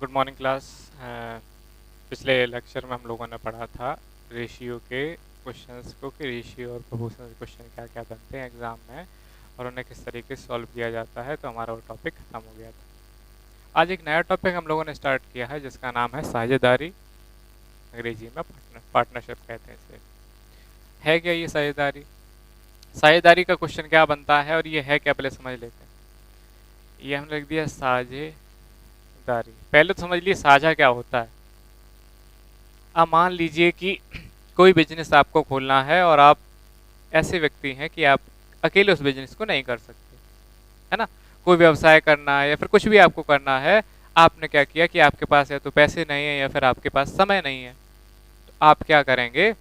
Good morning class. पिछले lecture में हम लोगों ने पढ़ा था रेशियो के क्वेश्चंस को कि रेशियो और प्रोपोर्शन क्वेश्चन क्या क्या बनते हैं एग्ज़ाम में और उन्हें किस तरीके से सॉल्व किया जाता है। तो हमारा वो टॉपिक खत्म हो गया था। आज एक नया टॉपिक हम लोगों ने स्टार्ट किया है जिसका नाम है साझेदारी। अंग्रेजी में पार्टनरशिप कहते हैं इसे। है क्या ये साझेदारी? साझेदारी का क्वेश्चन क्या बनता है और ये है क्या, पहले समझ लेते हैं। ये हमने लिख दिया साझेदारी। पहले तो समझ लिए साझा क्या होता है। अब मान लीजिए कि कोई बिजनेस आपको खोलना है और आप ऐसे व्यक्ति हैं कि आप अकेले उस बिजनेस को नहीं कर सकते, है ना। कोई व्यवसाय करना है या फिर कुछ भी आपको करना है, आपने क्या किया कि आपके पास या तो पैसे नहीं है या फिर आपके पास समय नहीं है। तो आप क्या करेंगे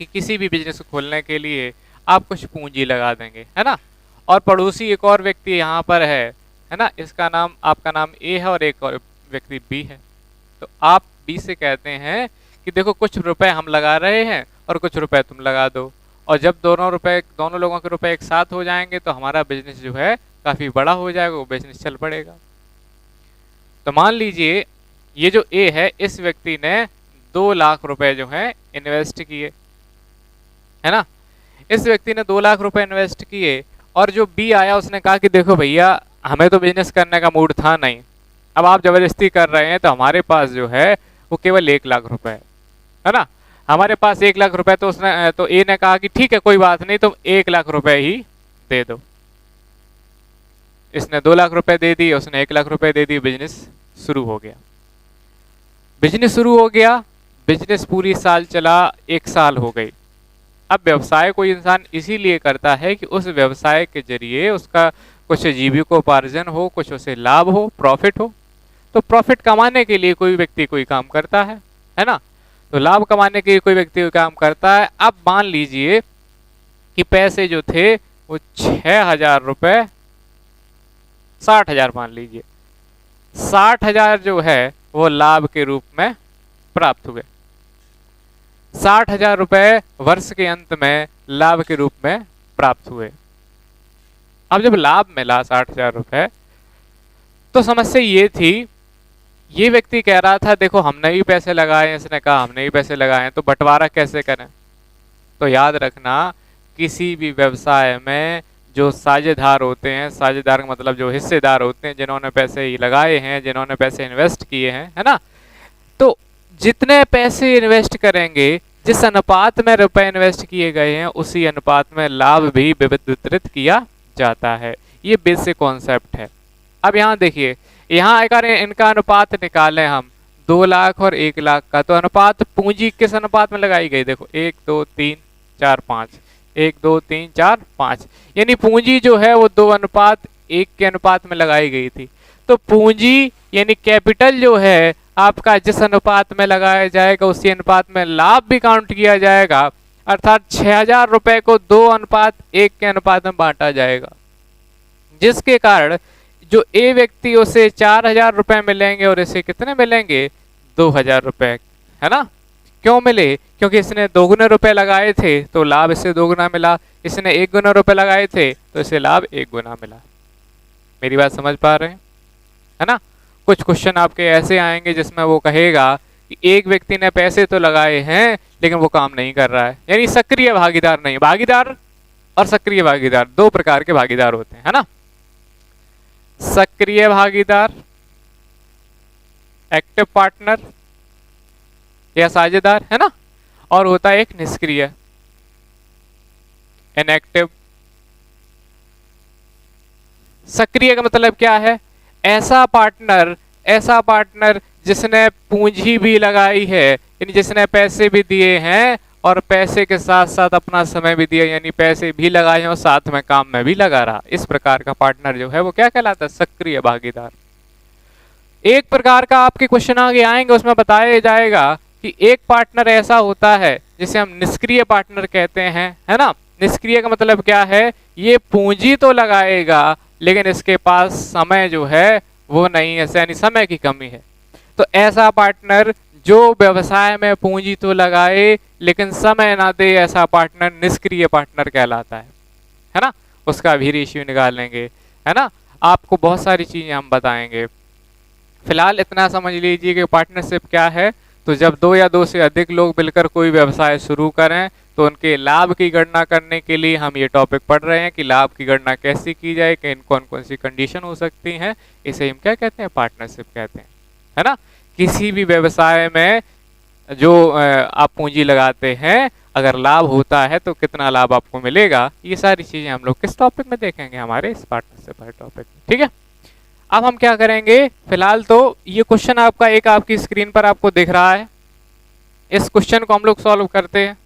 कि किसी भी बिजनेस को खोलने के लिए आप कुछ पूंजी लगा देंगे, है ना। और पड़ोसी एक और व्यक्ति यहाँ पर है ना। इसका नाम, आपका नाम ए है और एक और व्यक्ति बी है। तो आप बी से कहते हैं कि देखो कुछ रुपए हम लगा रहे हैं और कुछ रुपए तुम लगा दो, और जब दोनों लोगों के रुपए एक साथ हो जाएंगे तो हमारा बिजनेस जो है काफी बड़ा हो जाएगा, वो बिजनेस चल पड़ेगा। तो मान लीजिए ये जो ए है, इस व्यक्ति ने 2 लाख रुपए जो है इन्वेस्ट किए, है ना। इस व्यक्ति ने 2 लाख रुपए इन्वेस्ट किए और जो बी आया उसने कहा कि देखो भैया, हमें तो बिजनेस करने का मूड था नहीं, अब आप जबरदस्ती कर रहे हैं, तो हमारे पास जो है वो केवल 1 लाख रुपए है ना। हमारे पास 1 लाख रुपए, तो ए ने कहा कि ठीक है कोई बात नहीं, तुम 1 लाख रुपए ही दे दो। इसने 2 लाख रुपए दे दिए, उसने 1 लाख रुपए दे दिए, बिजनेस शुरू हो गया। बिजनेस शुरू हो गया, बिजनेस पूरी साल चला, 1 साल हो गई। अब व्यवसाय कोई इंसान इसीलिए करता है कि उस व्यवसाय के जरिए उसका कुछ जीविकोपार्जन हो, कुछ उसे लाभ हो, प्रॉफिट हो। तो प्रॉफिट कमाने के लिए कोई व्यक्ति कोई काम करता है ना। तो लाभ कमाने के लिए कोई व्यक्ति कोई काम करता है। अब मान लीजिए कि पैसे जो थे वो 6,000 रुपए, 60,000 मान लीजिए, 60,000 जो है वो लाभ के रूप में प्राप्त हुए। 60,000 रुपए वर्ष के अंत में लाभ के रूप में प्राप्त हुए। अब जब लाभ मिला 60,000 रुपए, तो समस्या ये थी, ये व्यक्ति कह रहा था देखो हमने ही पैसे लगाए, इसने कहा हमने ही पैसे लगाए, तो बंटवारा कैसे करें। तो याद रखना, किसी भी व्यवसाय में जो साझेदार होते हैं, साझेदार का मतलब जो हिस्सेदार होते हैं, जिन्होंने पैसे लगाए हैं, जिन्होंने पैसे इन्वेस्ट किए हैं, है ना। तो जितने पैसे इन्वेस्ट करेंगे, जिस अनुपात में रुपए इन्वेस्ट किए गए हैं, उसी अनुपात में लाभ भी वितरित किया जाता है। ये बेसिक कॉन्सेप्ट है। अब यहाँ देखिए, यहाँ अगर इनका अनुपात निकालें हम 2 लाख और 1 लाख का, तो अनुपात पूंजी किस अनुपात में लगाई गई, देखो 1 2 3 4 5, 1 2 3 4 5, यानी पूंजी जो है वो 2:1 के अनुपात में लगाई गई थी। तो पूंजी यानी कैपिटल जो है आपका जिस अनुपात में लगाया जाएगा, उसी अनुपात में लाभ भी काउंट किया जाएगा। अर्थात 6,000 रुपए को 2:1 के अनुपात में बांटा जाएगा, जिसके कारण जो ए व्यक्ति उसे 4,000 रुपए मिलेंगे और इसे कितने मिलेंगे, 2,000 रुपए, है ना। क्यों मिले? क्योंकि इसने 2 गुना रुपए लगाए थे तो लाभ इसे 2 गुना मिला, इसने 1 गुना रुपए लगाए थे तो इसे लाभ 1 गुना मिला। मेरी बात समझ पा रहे हैं, है ना। कुछ क्वेश्चन आपके ऐसे आएंगे जिसमें वो कहेगा कि एक व्यक्ति ने पैसे तो लगाए हैं लेकिन वो काम नहीं कर रहा है, यानी सक्रिय भागीदार नहीं। भागीदार और सक्रिय भागीदार 2 प्रकार के भागीदार होते हैं, है ना। सक्रिय भागीदार, एक्टिव पार्टनर या साझेदार, है ना, और होता है एक निष्क्रिय, इनएक्टिव। सक्रिय का मतलब क्या है? ऐसा पार्टनर जिसने पूंजी भी लगाई है, यानी जिसने पैसे भी दिए हैं और पैसे के साथ साथ अपना समय भी दिया, यानी पैसे भी लगाए और साथ में काम में भी लगा रहा। इस प्रकार का पार्टनर जो है वो क्या कहलाता है, सक्रिय भागीदार। एक प्रकार का आपके क्वेश्चन आगे आएंगे, उसमें बताया जाएगा कि एक पार्टनर ऐसा होता है जिसे हम निष्क्रिय पार्टनर कहते हैं, है ना। निष्क्रिय का मतलब क्या है, ये पूंजी तो लगाएगा लेकिन इसके पास समय जो है वो नहीं है, यानी समय की कमी है। तो ऐसा पार्टनर जो व्यवसाय में पूंजी तो लगाए लेकिन समय ना दे, ऐसा पार्टनर निष्क्रिय पार्टनर कहलाता है ना। उसका भी रेशियो निकाल लेंगे, है ना। आपको बहुत सारी चीजें हम बताएंगे। फिलहाल इतना समझ लीजिए कि पार्टनरशिप क्या है। तो जब दो या दो से अधिक लोग मिलकर कोई व्यवसाय शुरू करें तो उनके लाभ की गणना करने के लिए हम ये टॉपिक पढ़ रहे हैं कि लाभ की गणना कैसे की जाए, कि कौन कौन सी कंडीशन हो सकती हैं। इसे हम क्या कहते हैं? पार्टनरशिप कहते हैं, है ना। किसी भी व्यवसाय में जो आप पूंजी लगाते हैं, अगर लाभ होता है तो कितना लाभ आपको मिलेगा, ये सारी चीजें हम लोग किस टॉपिक में देखेंगे? हमारे इस पार्टनरशिप टॉपिक में, ठीक है। अब हम क्या करेंगे, फिलहाल तो ये क्वेश्चन आपका एक आपकी स्क्रीन पर आपको दिख रहा है। इस क्वेश्चन को हम लोग सॉल्व करते हैं,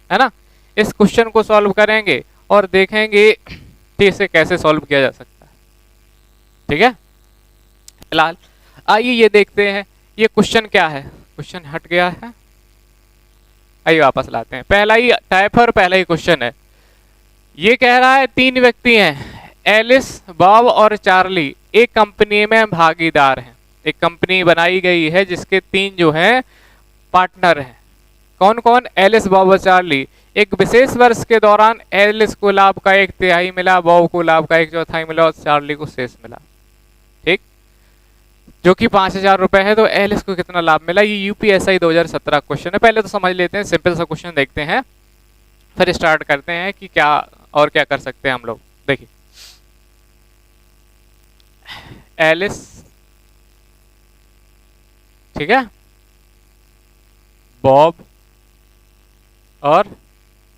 है ना। इस क्वेश्चन को सॉल्व करेंगे और देखेंगे कि इसे कैसे सॉल्व किया जा सकता है, ठीक है। फिलहाल आइए ये देखते हैं ये क्वेश्चन क्या है। क्वेश्चन हट गया है, आइए वापस लाते हैं। पहला ही टाइप है और पहला ही क्वेश्चन है। ये कह रहा है 3 व्यक्ति हैं, एलिस, बॉब और चार्ली, एक कंपनी में भागीदार हैं। एक कंपनी बनाई गई है जिसके 3 जो हैं पार्टनर हैं। कौन कौन? एलिस, बॉब और चार्ली। एक विशेष वर्ष के दौरान एलिस को लाभ का 1/3 मिला, बॉब को लाभ का 1/4 मिला और चार्ली को शेष मिला, ठीक, जो कि 5,000 रुपए है। तो एलिस को कितना लाभ मिला? ये यूपीएसआई 2017 क्वेश्चन है। पहले तो समझ लेते हैं, सिंपल सा क्वेश्चन देखते हैं, फिर स्टार्ट करते हैं कि क्या और क्या कर सकते हैं हम लोग। देखिए, एलिस, ठीक है, बॉब और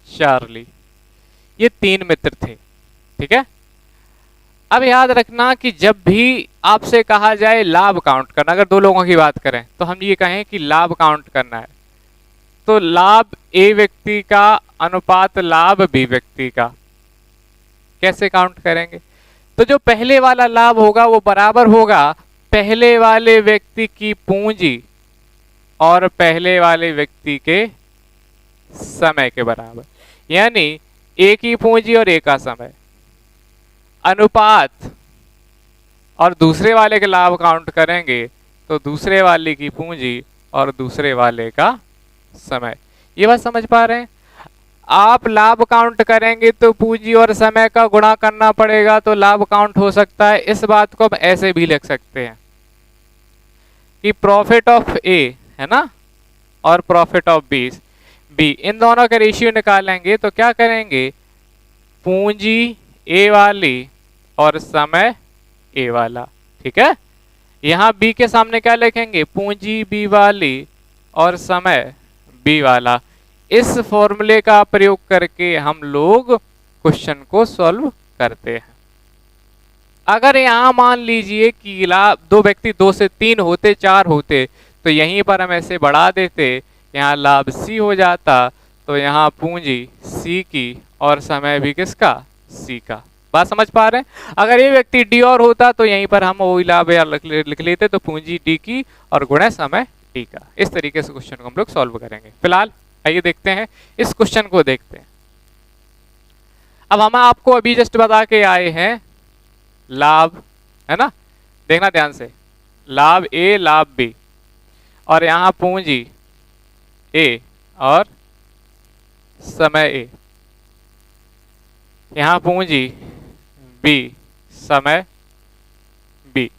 चार्ली, ये 3 मित्र थे, ठीक है। अब याद रखना कि जब भी आपसे कहा जाए लाभ काउंट करना, अगर 2 लोगों की बात करें तो हम ये कहें कि लाभ काउंट करना है, तो लाभ ए व्यक्ति का अनुपात लाभ बी व्यक्ति का, कैसे काउंट करेंगे? तो जो पहले वाला लाभ होगा वो बराबर होगा पहले वाले व्यक्ति की पूंजी और पहले वाले व्यक्ति के समय के बराबर, यानी एक ही पूंजी और एक का समय, अनुपात। और दूसरे वाले के लाभ काउंट करेंगे तो दूसरे वाले की पूंजी और दूसरे वाले का समय। ये बात समझ पा रहे हैं? आप लाभ काउंट करेंगे तो पूंजी और समय का गुणा करना पड़ेगा, तो लाभ काउंट हो सकता है। इस बात को हम ऐसे भी लिख सकते हैं कि प्रॉफिट ऑफ ए, है ना, और प्रॉफिट ऑफ बी, इन दोनों का रेशियो निकालेंगे तो क्या करेंगे? पूंजी ए वाली और समय ए वाला, ठीक है। यहां बी के सामने क्या लिखेंगे? पूंजी बी वाली और समय बी वाला। इस फॉर्मूले का प्रयोग करके हम लोग क्वेश्चन को सॉल्व करते हैं। अगर यहां मान लीजिए कि लाभ 2 व्यक्ति 2 से 3 होते, 4 होते, तो यहीं पर हम ऐसे बढ़ा देते, यहाँ लाभ सी हो जाता, तो यहाँ पूंजी सी की और समय भी किसका? सी का। बात समझ पा रहे हैं? अगर ये व्यक्ति डी और होता तो यहीं पर हम वही लाभ यार लिख लेते, तो पूंजी डी की और गुणा समय डी का। इस तरीके से क्वेश्चन को हम लोग सॉल्व करेंगे। फिलहाल आइए देखते हैं इस क्वेश्चन को, देखते हैं। अब हम आपको अभी जस्ट बता के आए हैं लाभ, है ना, देखना ध्यान से, लाभ ए लाभ बी, और यहां पूंजी ए और समय ए, यहां पूंजी बी, समय बी।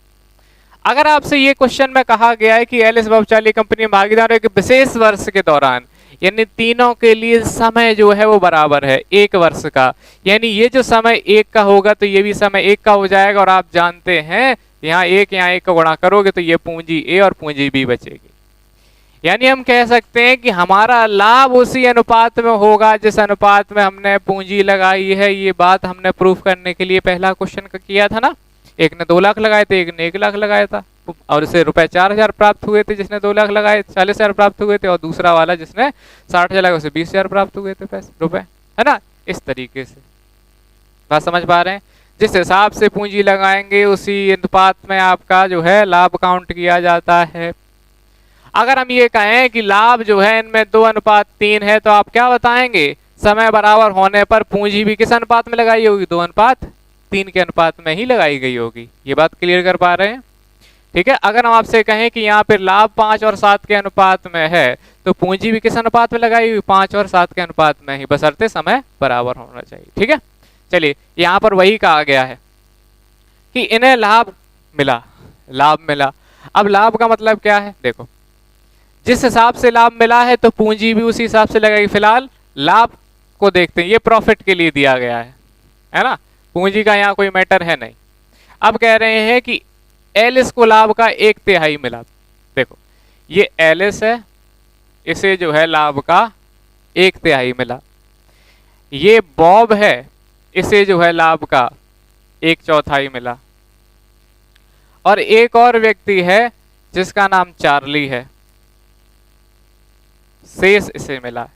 अगर आपसे ये क्वेश्चन में कहा गया है कि एलिस, बॉब, चार्ली कंपनी में भागीदार एक विशेष वर्ष के दौरान, यानी तीनों के लिए समय जो है वो बराबर है 1 वर्ष का, यानी ये जो समय 1 का होगा तो ये भी समय 1 का हो जाएगा। और आप जानते हैं यहाँ 1 का गुणा करोगे तो ये पूंजी ए और पूंजी बी बचेगी। यानी हम कह सकते हैं कि हमारा लाभ उसी अनुपात में होगा जिस अनुपात में हमने पूंजी लगाई है। ये बात हमने प्रूफ करने के लिए पहला क्वेश्चन का किया था ना। एक ने 2 लाख लगाए थे, एक ने 1 लाख लगाया था, और इसे रुपए 4,000 प्राप्त हुए थे जिसने 2 लाख लगाए, 40,000 प्राप्त हुए थे, और दूसरा वाला जिसने 60,000 लगाए उसे 20,000 प्राप्त हुए थे पैसे, रुपए, है ना। इस तरीके से बात समझ पा रहे हैं? जिस हिसाब से पूंजी लगाएंगे उसी अनुपात में आपका जो है लाभ काउंट किया जाता है। अगर हम ये कहें कि लाभ जो है इनमें 2:3 है, तो आप क्या बताएंगे? समय बराबर होने पर पूंजी भी किस अनुपात में लगाई होगी? 2:3 के अनुपात में ही लगाई गई होगी। ये बात क्लियर कर पा रहे हैं? ठीक है। अगर हम आपसे कहें कि यहाँ पे लाभ 5 और 7 के अनुपात में है, तो पूंजी भी किस अनुपात में लगाई हुई? 5 और 7 के अनुपात में ही, बशर्ते समय बराबर होना चाहिए। ठीक है, चलिए यहाँ पर वही कहा गया है कि इन्हें लाभ मिला, लाभ मिला। अब लाभ का मतलब क्या है, देखो जिस हिसाब से लाभ मिला है तो पूंजी भी उसी हिसाब से लगेगी। फिलहाल लाभ को देखते हैं, ये प्रॉफिट के लिए दिया गया है ना, पूंजी का यहाँ कोई मैटर है नहीं। अब कह रहे हैं कि एलिस को लाभ का 1/3 मिला। देखो ये एलिस है, इसे जो है लाभ का 1/3 मिला। ये बॉब है, इसे जो है लाभ का 1/4 मिला। और एक और व्यक्ति है जिसका नाम चार्ली है, शेष इसे मिला।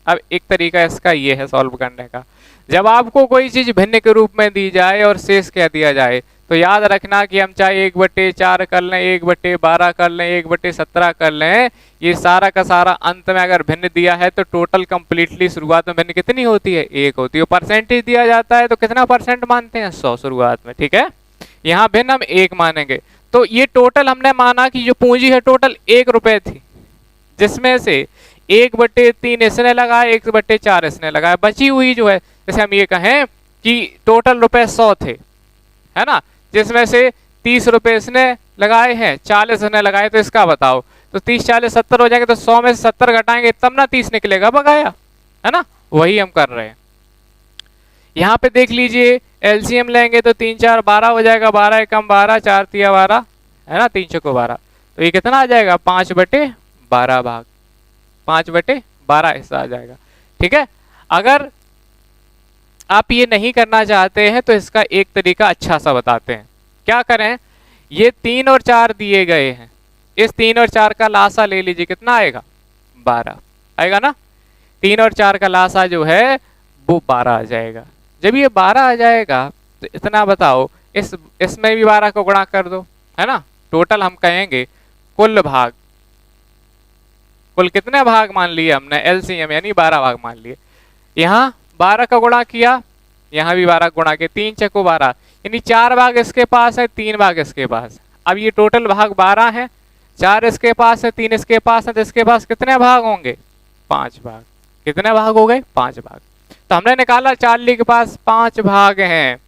अब एक तरीका इसका ये है सॉल्व करने का, जब आपको कोई चीज भिन्न के रूप में दी जाए और शेष कह दिया जाए तो याद रखना कि हम चाहे 1/4 कर लें, 1/12 कर लें, 1/17 कर लें, ये सारा का सारा अंत में अगर भिन्न दिया है तो टोटल कंप्लीटली शुरुआत में भिन्न कितनी होती है, 1 होती है। परसेंटेज दिया जाता है तो कितना परसेंट मानते हैं, 100 शुरुआत में, ठीक है। यहाँ भिन्न हम 1 मानेंगे। तो ये टोटल हमने माना कि जो पूंजी है टोटल 1 रुपए थी, जिसमें से 1/3 इसने लगाया, 1/4 इसने लगाया, बची हुई जो है, जैसे हम ये कहें कि टोटल रुपए 100 थे, है ना, जिसमें से 30 रुपए इसने लगाए हैं, 40 इसने लगाए, तो इसका बताओ। तो 30 40 70 हो जाएंगे, तो 100 में से 70 घटाएंगे तब ना 30 निकलेगा बकाया, है ना, वही हम कर रहे हैं। यहाँ पे देख लीजिए एलसीएम लेंगे तो 3 4 12 हो जाएगा, 12 कम 12, 4 तिया 12, है ना, 3 चौको 12, तो ये कितना आ जाएगा, 5/12 भाग 5/12 हिस्सा आ जाएगा, ठीक है। अगर आप ये नहीं करना चाहते हैं तो इसका एक तरीका अच्छा सा बताते हैं, क्या करें, ये 3 और 4 दिए गए हैं, इस 3 और 4 का लासा ले लीजिए, कितना आएगा, 12 आएगा ना। 3 और 4 का लासा जो है वो 12 आ जाएगा। जब ये 12 आ जाएगा तो इतना बताओ, इसमें भी 12 को गुणा कर दो, है ना। टोटल हम कहेंगे कुल भाग, कुल कितने भाग मान लिए हमने, एलसीएम यानी 12 भाग मान लिए। यहाँ 12 का गुणा किया, यहाँ भी 12 गुणा किया, 3 चको 12, यानी 4 भाग इसके पास है, 3 भाग इसके पास। अब ये टोटल भाग 12 है, 4 इसके पास है, 3 इसके पास है, तो इसके पास कितने भाग होंगे, 5 भाग। कितने भाग हो गए, 5 भाग। तो हमने निकाला चार्ली के पास 5 भाग हैं,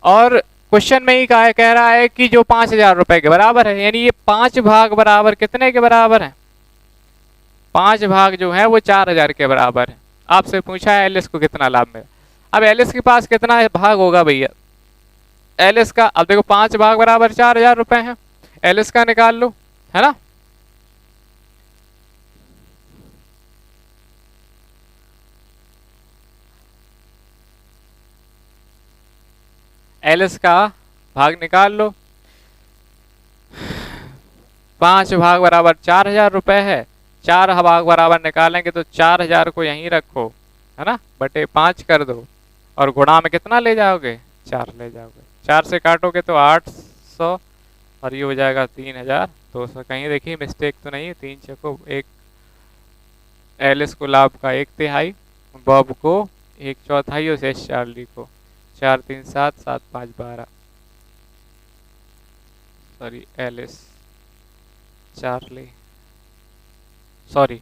और क्वेश्चन में ही कह रहा है कि जो 5,000 रुपए के बराबर है, यानी ये 5 भाग बराबर कितने के बराबर है, 5 भाग जो है वो 4,000 के बराबर है। आपसे पूछा है एलिस को कितना लाभ मिला, अब एलिस के पास कितना भाग होगा भैया, एलिस का, अब देखो 5 भाग बराबर 4,000 रुपए है, एलिस का निकाल लो, है ना। एलिस का भाग निकाल लो, 5 भाग बराबर 4,000 रुपए है, 4 भाग बराबर निकालेंगे तो 4,000 को यहीं रखो, है ना, बटे 5 कर दो, और गुणा में कितना ले जाओगे, 4 ले जाओगे, 4 से काटोगे तो 800, और ये हो जाएगा 3,200। कहीं देखिए मिस्टेक तो नहीं है, 3 चको 1, एलिस को लाभ का 1/3, बॉब को 1/4 और शेष चार्ली को 4 3 7 7 5 12, सॉरी एलिस चार्ली, सॉरी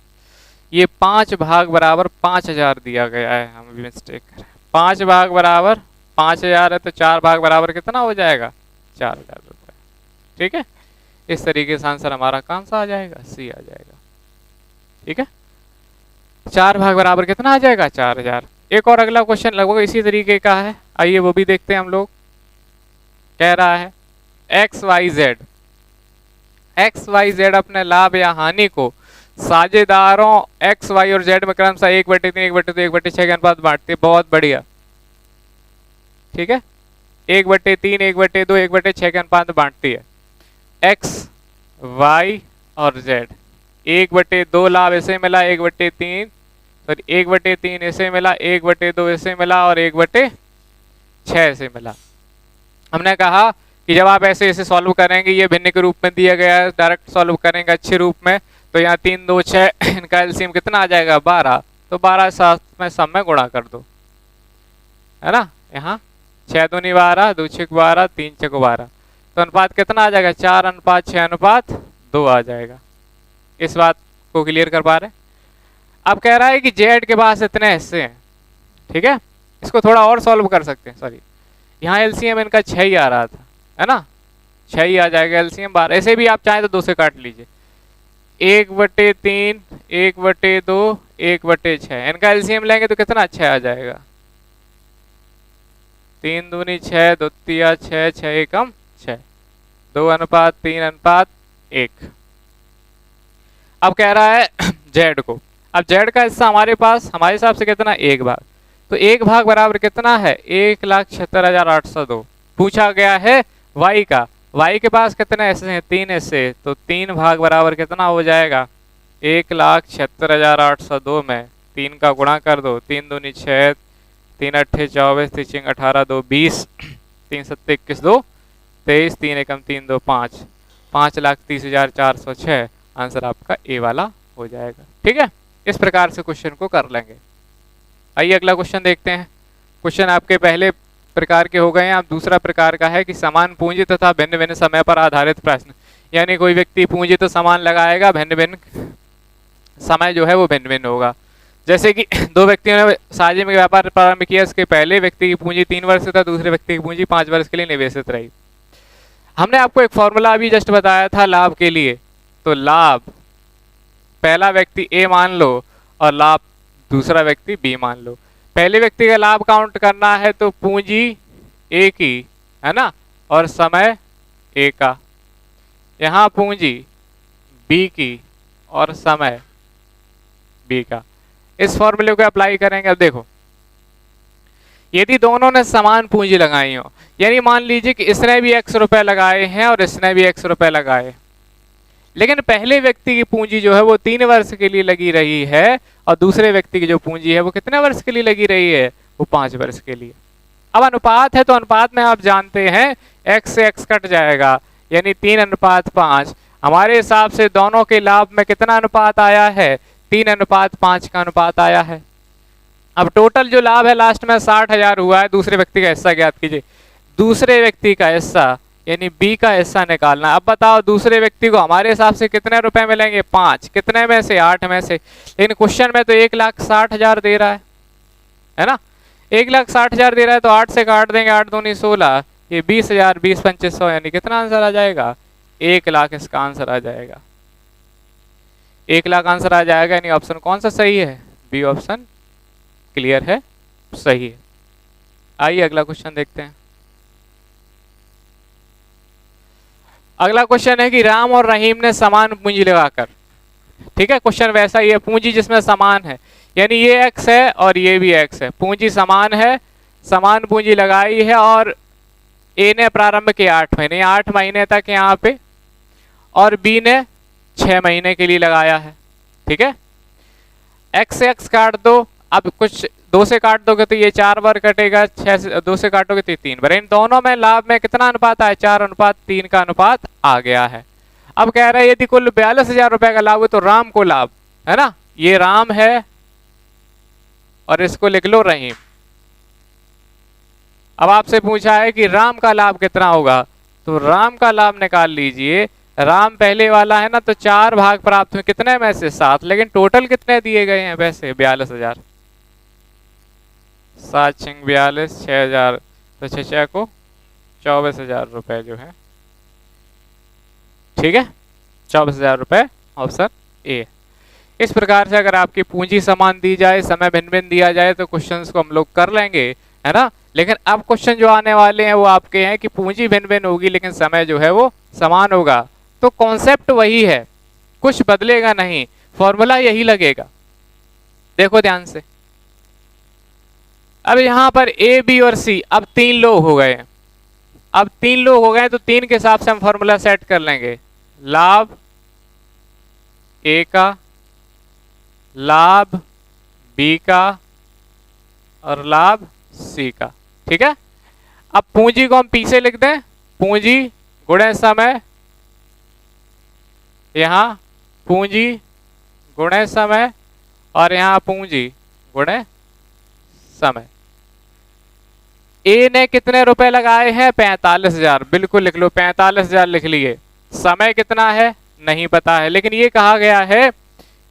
ये 5 भाग बराबर 5,000 दिया गया है, हम भी मिस्टेक करें, 5 भाग बराबर 5,000 है, तो 4 भाग बराबर कितना हो जाएगा, 4,000 रुपए, ठीक है। इस तरीके से आंसर हमारा कौन सा आ जाएगा, सी आ जाएगा, ठीक है। 4 भाग बराबर कितना आ जाएगा, 4,000। एक और अगला क्वेश्चन लगभग इसी तरीके का है, आइए वो भी देखते हैं हम लोग। कह रहा है XYZ अपने लाभ या हानि को साझेदारों XY और Z में क्रमशः 1/3 1/2 1/6 के अनुपात बांटते, बहुत बढ़िया, ठीक है, 1/3 1/2 1/6 के अनुपात बांटती है। X Y और Z, 1/2 लाभ इसे मिला, 1/3 सॉरी 1/3 इसे मिला, 1/2 इसे मिला, और 1/6 इसे मिला। हमने कहा कि जब आप ऐसे इसे सॉल्व करेंगे, ये भिन्न के रूप में दिया गया है, डायरेक्ट सॉल्व करेंगे अच्छे रूप में, तो यहाँ 3 2 6 इनका एलसीएम कितना आ जाएगा, 12, तो 12 साथ में सब में गुणा कर दो, है ना। यहाँ 6 दूनी 12, 2 6 12, 3 6 12, तो अनुपात कितना आ जाएगा, 4:6:2 आ जाएगा। इस बात को क्लियर कर पा रहे हैं। अब कह रहा है कि जेड के पास इतने हिस्से हैं, ठीक है, इसको थोड़ा और सॉल्व कर सकते हैं। सॉरी यहाँ एलसीएम इनका 6 ही आ रहा था, है ना, 6 ही आ जाएगा एलसीएम 12। ऐसे भी आप चाहें तो 2 से काट लीजिए, 1/3, 1/2, 1/6, इनका एलसीएम लेंगे तो कितना 6 आ जाएगा, 3 दूनी 6, 2 तिया 6, 6 एकम 6, 2:3:1। अब कह रहा है जेड को, अब जेड का हिस्सा हमारे पास हमारे हिसाब से कितना 1 भाग, तो 1 भाग बराबर कितना है 1,76,802। पूछा गया है वाई का, वाई के पास कितने हिस्से हैं 3 हिस्से, तो 3 भाग बराबर कितना हो जाएगा 1,76,802 में 3 का गुणा कर दो, 3 दूनी 6, 3 अट्ठे 24, 3 18 2 20, 3 सत्ते 21 2 23, 3 एकम 3 2 5, 5,30,406 आंसर आपका ए वाला हो जाएगा। ठीक है, इस प्रकार से क्वेश्चन को कर लेंगे। आइए अगला क्वेश्चन देखते हैं। क्वेश्चन आपके पहले प्रकार के हो गए हैं, अब दूसरा प्रकार का है कि समान पूंजी तथा भिन्न भिन्न समय पर आधारित प्रश्न, यानी कोई व्यक्ति पूंजी तो समान लगाएगा, भिन्न भिन्न समय जो है वो भिन्न भिन्न होगा। जैसे कि 2 व्यक्तियों ने साझे में व्यापार प्रारंभ किया, इसके पहले व्यक्ति की पूंजी 3 वर्ष तथा दूसरे व्यक्ति की पूंजी 5 वर्ष के लिए निवेशित रही। हमने आपको एक फॉर्मूला अभी जस्ट बताया था लाभ के लिए, तो लाभ पहला व्यक्ति ए मान लो और लाभ दूसरा व्यक्ति बी मान लो। पहले व्यक्ति का लाभ काउंट करना है तो पूंजी ए की है ना, और समय ए का, यहाँ पूंजी बी की और समय बी का। इस फॉर्मूले को अप्लाई करेंगे। अब देखो, यदि दोनों ने समान पूंजी लगाई हो, यानी मान लीजिए कि इसने भी x रुपए लगाए हैं और इसने भी x रुपए लगाए, लेकिन पहले व्यक्ति की पूंजी जो है वो 3 वर्ष के लिए लगी रही है और दूसरे व्यक्ति की जो पूंजी है वो कितने वर्ष के लिए लगी रही है, वो 5 वर्ष के लिए। अब अनुपात है तो अनुपात में आप जानते हैं x से x कट जाएगा, यानी 3:5। हमारे हिसाब से दोनों के लाभ में कितना अनुपात आया है, 3:5 का अनुपात आया है। अब टोटल जो लाभ है लास्ट में 60,000 हुआ है। दूसरे व्यक्ति का हिस्सा ज्ञात कीजिए, दूसरे व्यक्ति का हिस्सा यानी बी का हिस्सा निकालना। अब बताओ दूसरे व्यक्ति को हमारे हिसाब से कितने रुपए मिलेंगे, 5, कितने में से 8 में से, लेकिन क्वेश्चन में तो 1,60,000 दे रहा है ना, 1,60,000 दे रहा है तो 8 से काट देंगे, 8 दूनी 16, ये 20,000, 20,2500 यानी कितना आंसर आ जाएगा 1 लाख, इसका आंसर आ जाएगा 1 लाख आंसर आ जाएगा। यानी ऑप्शन कौन सा सही है, बी ऑप्शन क्लियर है, सही है। आइए अगला क्वेश्चन देखते हैं। अगला क्वेश्चन है कि राम और रहीम ने समान पूंजी लगाकर, ठीक है, क्वेश्चन वैसा ही है, पूंजी जिसमें समान है, यानी ये x है और ये भी x है, पूंजी समान है, समान पूंजी लगाई है और ए ने प्रारंभ किया 8 महीने, 8 महीने तक यहाँ पे, और बी ने 6 महीने के लिए लगाया है। ठीक है, x से x काट दो, अब कुछ 2 से काट दोगे तो ये 4 बार कटेगा, 6 से 2 से काटोगे तो 3 बार। इन दोनों में लाभ में कितना अनुपात आया, 4:3 का अनुपात आ गया है। अब कह रहे हैं यदि कुल 42,000 रुपए का लाभ है तो राम को लाभ, है ना, ये राम है और इसको लिख लो रहीम। अब आपसे पूछा है कि राम का लाभ कितना होगा, तो राम का लाभ निकाल लीजिए। राम पहले वाला है ना, तो 4 भाग प्राप्त हुए, कितने में से 7, लेकिन टोटल कितने दिए गए हैं वैसे 42,000, 7 6 42, 6,000, तो 6 को 24,000 रुपए जो है, ठीक है, 24,000 रुपए ऑप्शन ए। इस प्रकार से अगर आपकी पूंजी समान दी जाए, समय भिन्न भिन्न दिया जाए तो क्वेश्चंस को हम लोग कर लेंगे, है ना। लेकिन अब क्वेश्चन जो आने वाले हैं वो आपके हैं कि पूंजी भिन्न भिन्न होगी लेकिन समय जो है वो समान होगा, तो कॉन्सेप्ट वही है, कुछ बदलेगा नहीं, फॉर्मूला यही लगेगा। देखो ध्यान से, अब यहां पर ए बी और सी, अब 3 लोग हो गए, अब 3 लोग हो गए तो 3 के हिसाब से हम फॉर्मूला सेट कर लेंगे, लाभ ए का, लाभ बी का और लाभ सी का। ठीक है, अब पूंजी को हम पीछे लिख दें, पूंजी गुणे समय, यहां पूंजी गुणे समय और यहां पूंजी गुणे समय। ए ने कितने रुपए लगाए हैं, 45,000, बिल्कुल लिख लो, 45,000 लिख लिए। समय कितना है नहीं पता है, लेकिन ये कहा गया है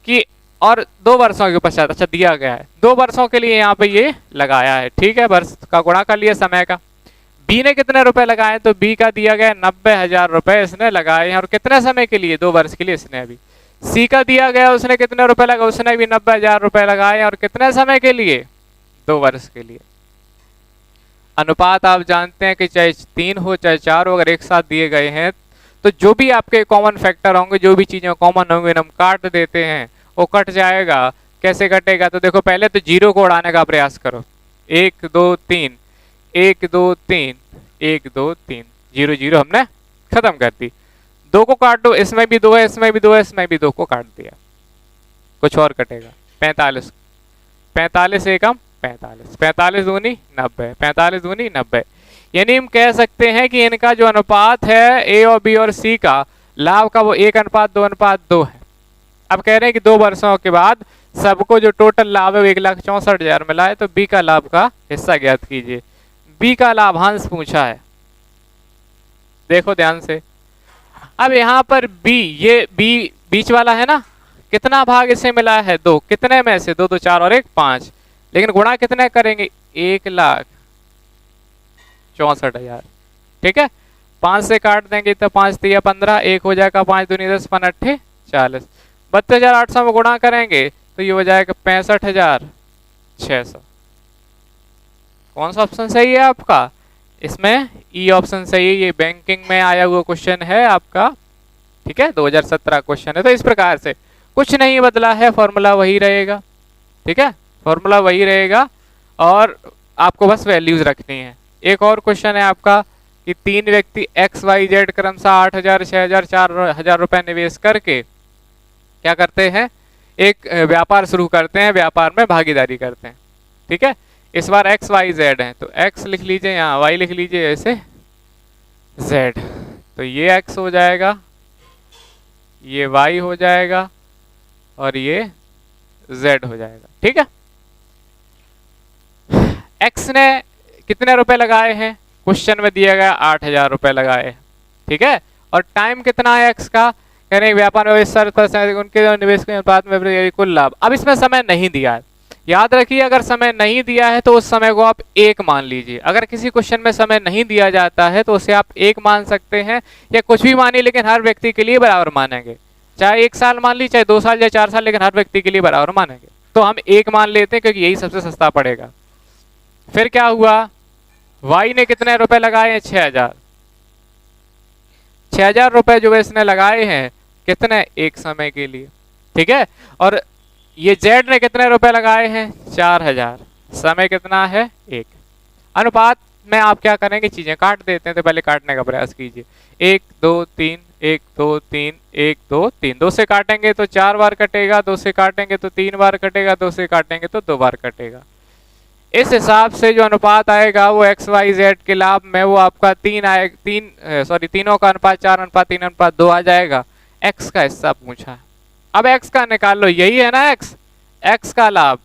कि और 2 वर्षों के पश्चात, अच्छा दिया गया है 2 वर्षों के लिए यहाँ पे ये लगाया है, ठीक है, वर्ष का गुणा कर लिया समय का। बी ने कितने रुपए लगाए, तो बी का दिया गया 90,000 रुपए इसने लगाए हैं, और कितने समय के लिए, 2 वर्ष के लिए इसने अभी। सी का दिया गया, उसने कितने रुपए लगाए, उसने भी 90,000 रुपए लगाए हैं, और कितने समय के लिए, 2 वर्ष के लिए। अनुपात आप जानते हैं कि चाहे 3 हो चाहे 4 हो, अगर एक साथ दिए गए हैं तो जो भी आपके कॉमन फैक्टर होंगे, जो भी चीजें कॉमन होंगे, हम काट देते हैं, वो कट जाएगा। कैसे कटेगा, तो देखो पहले तो जीरो को उड़ाने का प्रयास करो, 1 2 3 1 2 3 1 2 3 0 0 हमने खत्म कर दी। 2 को काट दो, इसमें भी 2 है, इसमें भी 2 है, इसमें भी 2 को काट दिया, कुछ और कटेगा, 45 45 एकम 45, 45 दूनी 90, 45 दूनी 90। यानी हम कह सकते हैं कि इनका जो अनुपात है ए और बी और सी का लाभ का, वो 1:2:2 है। अब कह रहे हैं कि 2 वर्षों के बाद सबको जो टोटल लाभ है वो 1,64,000 मिला है, तो बी का लाभ का हिस्सा ज्ञात कीजिए। बी का लाभांश पूछा है, देखो ध्यान से। अब यहाँ पर बी, ये बी बीच वाला है ना, कितना भाग इसे मिला है, 2, कितने में से, 2 2 4 और 1 5, लेकिन गुणा कितने करेंगे, 1,64,000, ठीक है। 5 से काट देंगे तो 5 3 15, 1 हो जाएगा, 5 दूनी 10, 5 8 40, 32,800 में गुणा करेंगे तो ये हो जाएगा 65,600। कौन सा ऑप्शन सही है आपका, इसमें ई ऑप्शन सही है। ये बैंकिंग में आया हुआ क्वेश्चन है आपका, ठीक है, 2017 क्वेश्चन है। तो इस प्रकार से कुछ नहीं बदला है, फॉर्मूला वही रहेगा, ठीक है, फॉर्मूला वही रहेगा, और आपको बस वैल्यूज रखनी है। एक और क्वेश्चन है आपका कि 3 व्यक्ति एक्स वाई जेड क्रमशः 8,000 6,000 4,000 रुपए निवेश करके क्या करते हैं, एक व्यापार शुरू करते हैं, व्यापार में भागीदारी करते हैं, ठीक है। इस बार एक्स वाई जेड है, तो एक्स लिख लीजिए, यहाँ वाई लिख लीजिए, ऐसे जेड, तो ये एक्स हो जाएगा, ये वाई हो जाएगा, और ये जेड हो जाएगा, ठीक है। एक्स ने कितने रुपए लगाए हैं, क्वेश्चन में दिया गया 8,000 रुपए लगाए, ठीक है, और टाइम कितना है एक्स का, कह रहे व्यापार में उनके निवेश के अनुपात में कुल लाभ। अब इसमें समय नहीं दिया है, याद रखिए, अगर समय नहीं दिया है तो उस समय को आप 1 मान लीजिए। अगर किसी क्वेश्चन में समय नहीं दिया जाता है तो उसे आप 1 मान सकते हैं, या कुछ भी मानिए, लेकिन हर व्यक्ति के लिए बराबर मानेंगे, चाहे 1 साल मान ली, चाहे 2 साल या 4 साल, लेकिन हर व्यक्ति के लिए बराबर मानेंगे। तो हम 1 मान लेते हैं, क्योंकि यही सबसे सस्ता पड़ेगा। फिर क्या हुआ, वाई ने कितने रुपए लगाए हैं, 6,000, 6,000 रुपए जो इसने लगाए हैं, कितने, 1 समय के लिए, ठीक है। और ये जेड ने कितने रुपए लगाए हैं, 4,000, समय कितना है, 1। अनुपात में आप क्या करेंगे, चीजें काट देते हैं, तो पहले काटने का प्रयास कीजिए, 1 2 3 1 2 3 1 2 3, 2 से काटेंगे तो 4 बार कटेगा, 2 से काटेंगे तो 3 बार कटेगा, 2 से काटेंगे तो 2 बार कटेगा। इस हिसाब से जो अनुपात आएगा वो एक्स वाई जेड के लाभ में वो आपका 3 आए, तीनों का अनुपात 4:3:2 आ जाएगा। एक्स का हिस्सा पूछा है, अब एक्स का निकाल लो, यही है ना एक्स, एक्स का लाभ,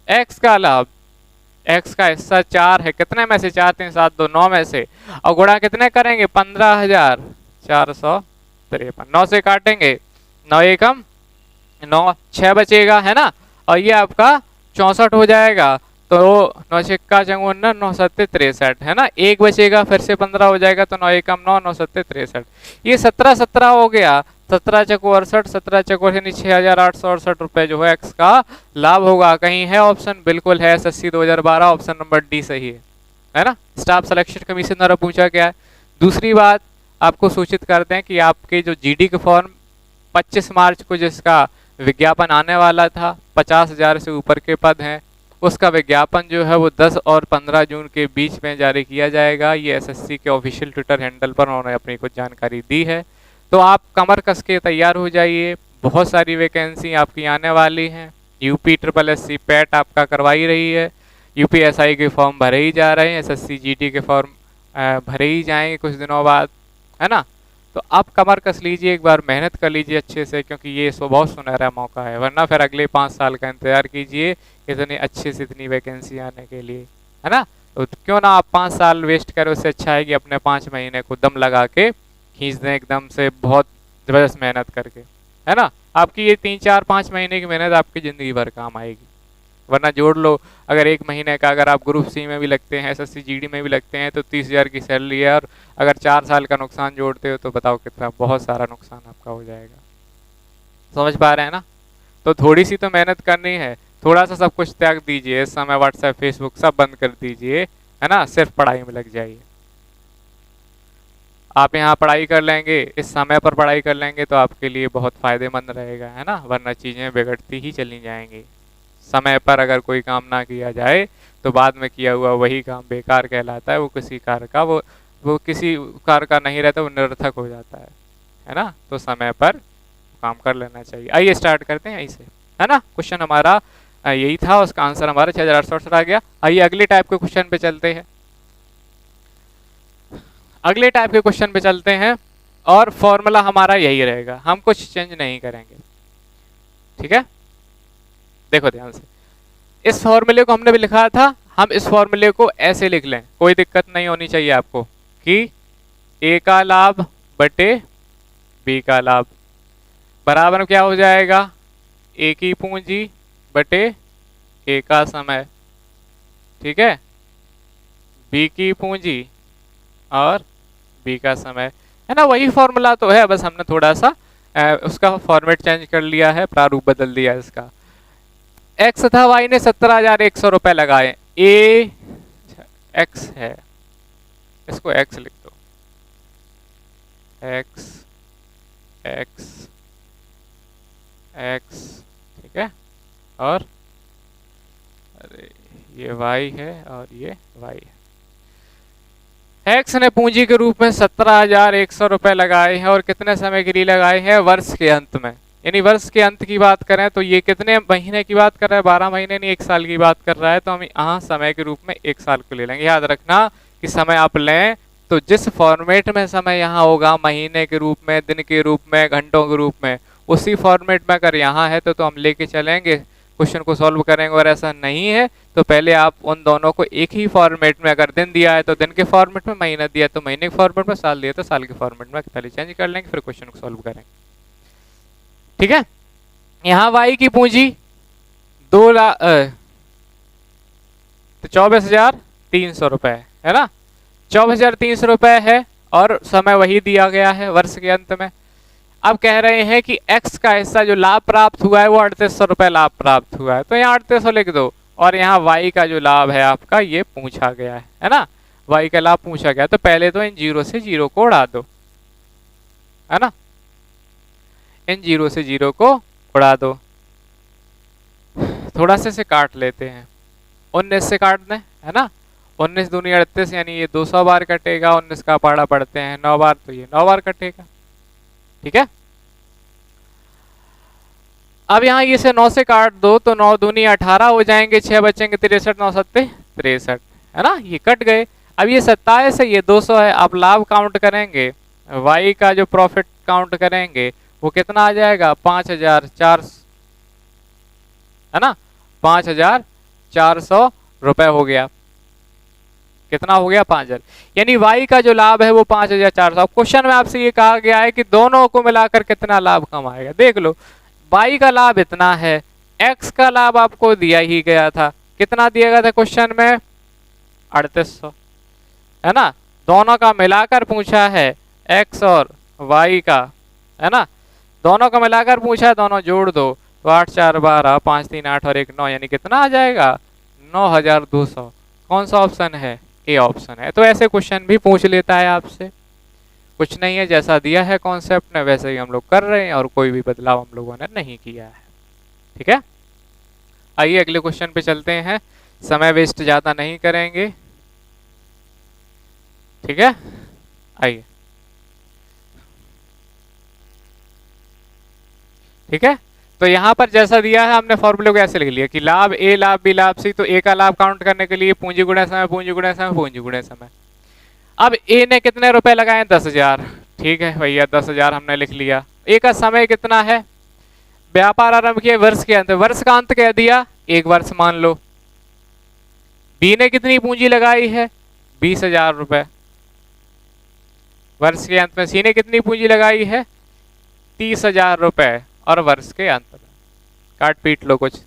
एक्स का लाभ, एक्स का हिस्सा 4 है, कितने में से, 4 3 7 2 9 में से, और गुणा कितने करेंगे, 15,453, 9 से काटेंगे, 9 एकम 9, 6 बचेगा, है ना, और ये आपका 64 हो जाएगा, तो 9 6 54 9 7 63, है ना, 1 बचेगा, फिर से 15 हो जाएगा, तो 9 एकम 9 9 7 63, ये 17 17 हो गया, 17 चको 68, 17 चको 6,868 रुपए जो है एक्स का लाभ होगा। कहीं है ऑप्शन, बिल्कुल है, एसएससी 2012 ऑप्शन नंबर डी सही है ना। स्टाफ सिलेक्शन कमीशन द्वारा पूछा गया है। दूसरी बात आपको सूचित करते हैं कि आपके जो जीडी के फॉर्म 25 मार्च को जिसका विज्ञापन आने वाला था, 50,000 से ऊपर के पद हैं, उसका विज्ञापन जो है वो 10 और 15 जून के बीच में जारी किया जाएगा। ये एसएससी के ऑफिशियल ट्विटर हैंडल पर उन्होंने अपनी कुछ जानकारी दी है, तो आप कमर कस के तैयार हो जाइए। बहुत सारी वैकेंसी आपकी आने वाली हैं। यूपी SSSC पैट आपका करवाई रही है, यूपीएसआई के फॉर्म भरे ही जा रहे हैं, एसएससी जीडी के फॉर्म भरे ही जाएंगे कुछ दिनों बाद, है ना। तो आप कमर कस लीजिए, एक बार मेहनत कर लीजिए अच्छे से, क्योंकि ये बहुत सुनहरा मौका है, वरना फिर अगले 5 साल का इंतजार कीजिए इतनी अच्छे से इतनी वैकेंसी आने के लिए, है ना। तो क्यों ना आप 5 साल वेस्ट करें, उससे अच्छा है कि अपने 5 महीने को दम लगा के खींच दें एकदम से, बहुत ज़बरदस्त मेहनत करके, है ना। आपकी ये 3 4 5 महीने की मेहनत आपकी ज़िंदगी भर काम आएगी। वरना जोड़ लो, अगर एक महीने का अगर आप ग्रुप सी में भी लगते हैं, एसएससी जीडी में भी लगते हैं, तो 30,000 की सैलरी है, और अगर 4 साल का नुकसान जोड़ते हो तो बताओ कितना, बहुत सारा नुकसान आपका हो जाएगा। समझ पा रहे हैं ना? तो थोड़ी सी तो मेहनत करनी है, थोड़ा सा सब कुछ त्याग दीजिए, इस समय व्हाट्सएप फेसबुक सब बंद कर दीजिए, है ना, सिर्फ पढ़ाई में लग जाइए। आप यहाँ पढ़ाई कर लेंगे, इस समय पर पढ़ाई कर लेंगे तो आपके लिए बहुत फायदेमंद रहेगा, है ना, वरना चीजें बिगड़ती ही चली जाएंगी। समय पर अगर कोई काम ना किया जाए तो बाद में किया हुआ वही काम बेकार कहलाता है, वो किसी कार्य का वो किसी कार्य का नहीं रहता, वो निरर्थक हो जाता है ना। तो समय पर काम कर लेना चाहिए। आइए स्टार्ट करते हैं यहीं से, है ना। क्वेश्चन हमारा यही था, उसका आंसर हमारा 6,868 आ गया। आइए अगले टाइप के क्वेश्चन पे चलते हैं, अगले टाइप के क्वेश्चन पे चलते हैं, और फॉर्मूला हमारा यही रहेगा, हम कुछ चेंज नहीं करेंगे, ठीक है। देखो ध्यान से, इस फॉर्मूले को हमने भी लिखा था, हम इस फॉर्मूले को ऐसे लिख लें, कोई दिक्कत नहीं होनी चाहिए आपको, कि ए का लाभ बटे बी का लाभ बराबर क्या हो जाएगा, ए की पूंजी बटे ए का समय, ठीक है, बी की पूंजी और बी का समय, है ना। वही फॉर्मूला तो है, बस हमने थोड़ा सा उसका फॉर्मेट चेंज कर लिया है, प्रारूप बदल दिया है इसका। एक्स तथा वाई ने 17,100 रुपए लगाए, ए एक्स है, इसको एक्स लिख दो, एक्स एक्स एक्स, ठीक है, और अरे ये वाई है और ये वाई है। एक्स ने पूंजी के रूप में 17,100 रुपए लगाए हैं, और कितने समय के लिए लगाए हैं, वर्ष के अंत में, यानी वर्ष के अंत की बात करें तो ये कितने महीने की बात कर रहा है, 12 महीने नहीं 1 साल की बात कर रहा है, तो हम यहाँ समय के रूप में 1 साल को ले लेंगे। याद रखना कि समय आप लें तो जिस फॉर्मेट में समय यहाँ होगा, महीने के रूप में, दिन के रूप में, घंटों के रूप में, उसी फॉर्मेट में अगर यहाँ है तो हम लेके चलेंगे, क्वेश्चन को सॉल्व करेंगे। और ऐसा नहीं है तो पहले आप उन दोनों को एक ही फॉर्मेट में, अगर दिन दिया है तो दिन के फॉर्मेट में, महीना दिया तो महीने के फॉर्मेट में, साल दिया तो साल के फॉर्मेट में पहले चेंज कर लेंगे, फिर क्वेश्चन को सॉल्व करेंगे, ठीक है। यहाँ वाई की पूंजी 2 लाख तो 24,300 रुपए है ना, 24,300 रुपए है, और समय वही दिया गया है वर्ष के अंत में। अब कह रहे हैं कि x का हिस्सा जो लाभ प्राप्त हुआ है वो 3,800 रुपए लाभ प्राप्त हुआ है, तो यहाँ 3,800 लिख दो, और यहाँ y का जो लाभ है आपका ये पूछा गया है ना, y का लाभ पूछा गया, तो पहले तो इन 0 से 0 को उड़ा दो, है ना, इन 0 से 0 को उड़ा दो। थोड़ा से काट लेते हैं, 19 से काट दें, है ना, 19 दूनी 38, यानी ये 200 बार कटेगा, 19 का पहाड़ा पढ़ते हैं 9 बार, तो ये 9 बार कटेगा, ठीक है। अब यहाँ ये से 9 से काट दो तो 9 दूनी 18 हो जाएंगे, 6 बचेंगे 63, 9 सत्ते 63, है ना, ये कट गए। अब ये 27 है, ये 200 है, अब लाभ काउंट करेंगे, वाई का जो प्रॉफिट काउंट करेंगे वो कितना आ जाएगा, 5,400, है ना, 5,400 रुपए हो गया, कितना हो गया, 5,000, यानी वाई का जो लाभ है वो 5,400। अब क्वेश्चन में आपसे ये कहा गया है कि दोनों को मिलाकर कितना लाभ कमाएगा। देख लो, वाई का लाभ इतना है, एक्स का लाभ आपको दिया ही गया था, कितना दिया गया था क्वेश्चन में, 3,800, है ना, दोनों का मिलाकर पूछा है, एक्स और वाई का, है ना, दोनों का मिलाकर पूछा है, दोनों जोड़ दो तो 8 4 12, 5 3 8 और 1 9, यानी कितना आ जाएगा, 9,200। कौन सा ऑप्शन है, ए ऑप्शन है। तो ऐसे क्वेश्चन भी पूछ लेता है आपसे, कुछ नहीं है, जैसा दिया है कॉन्सेप्ट ने वैसे ही हम लोग कर रहे हैं, और कोई भी बदलाव हम लोगों ने नहीं किया है, ठीक है। आइए अगले क्वेश्चन पे चलते हैं, समय वेस्ट ज्यादा नहीं करेंगे, ठीक है। आइए, ठीक है, तो यहाँ पर जैसा दिया है हमने फॉर्मूले को ऐसे लिख लिया कि लाभ ए लाभ बी लाभ सी, तो ए का लाभ काउंट करने के लिए पूंजी गुणा समय, पूंजी गुणा समय, पूंजी गुणा समय। अब ए ने कितने रुपए लगाए, 10,000, ठीक है भैया 10,000 हमने लिख लिया। ए का समय कितना है, व्यापार आरंभ किया वर्ष के अंत, वर्ष का अंत कह दिया 1 वर्ष मान लो। बी ने कितनी पूंजी लगाई है, 20,000 रुपए वर्ष के अंत में। सी ने कितनी पूंजी लगाई है, 30,000 रुपए, और वर्ष के अंत में। काट पीट लो कुछ,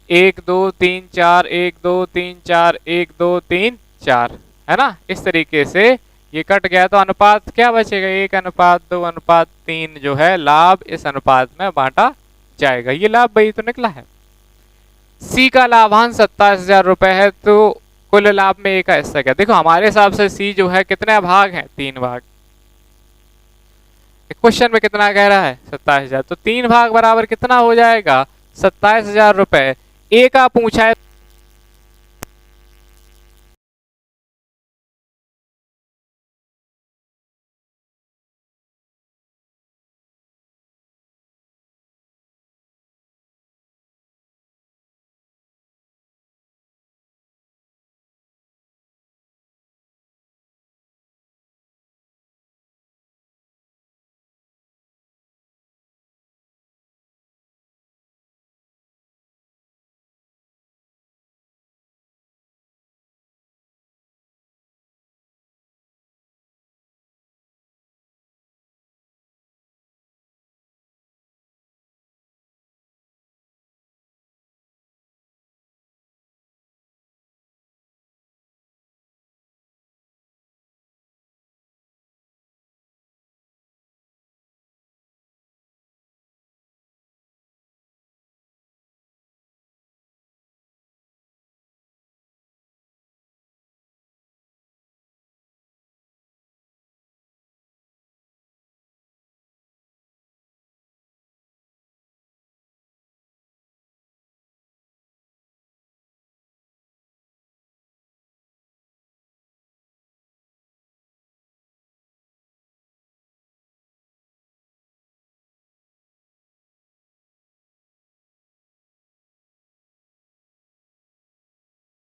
एक दो तीन चार, एक दो तीन चार, एक दो तीन चार, है ना। इस तरीके से ये कट गया तो अनुपात क्या बचेगा, 1:2:3 जो है लाभ इस अनुपात में बांटा जाएगा। ये लाभ भाई तो निकला है। सी का लाभांश 27,000 रुपए है, तो कुल लाभ में ए का हिस्सा क्या। देखो हमारे हिसाब से सी जो है कितने भाग हैं, 3 भाग। क्वेश्चन में कितना कह रहा है 27,000, तो 3 भाग बराबर कितना हो जाएगा 27,000 रुपए। ए का पूछा है